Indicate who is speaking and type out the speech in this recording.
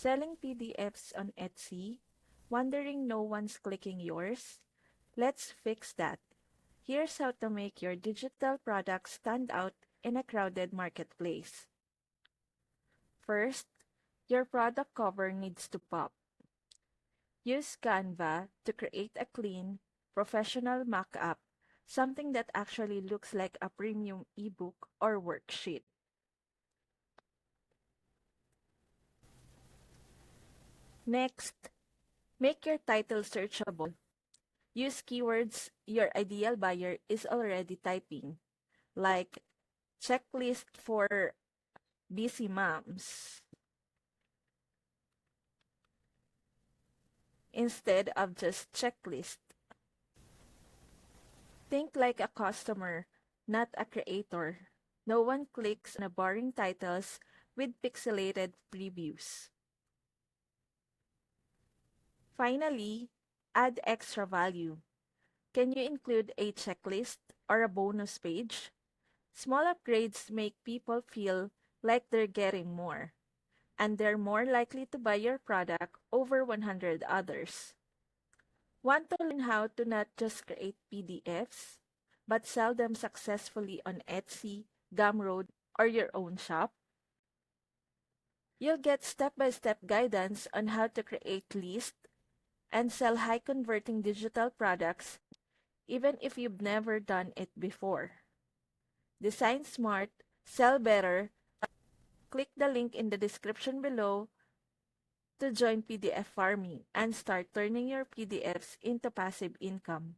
Speaker 1: Selling PDFs on Etsy? Wondering no one's clicking yours? Let's fix that. Here's how to make your digital products stand out in a crowded marketplace. First, your product cover needs to pop. Use Canva to create a clean, professional mock-up, something that actually looks like a premium ebook or worksheet. Next, make your title searchable. Use keywords your ideal buyer is already typing, like checklist for busy moms, instead of just checklist. Think like a customer, not a creator. No one clicks on a boring titles with pixelated previews. Finally, add extra value. Can you include a checklist or a bonus page? Small upgrades make people feel like they're getting more, and they're more likely to buy your product over 100 others. Want to learn how to not just create PDFs, but sell them successfully on Etsy, Gumroad, or your own shop? You'll get step-by-step guidance on how to create lists and sell high-converting digital products even if you've never done it before. Design smart, sell better. Click the link in the description below to join PDF farming and start turning your PDFs into passive income.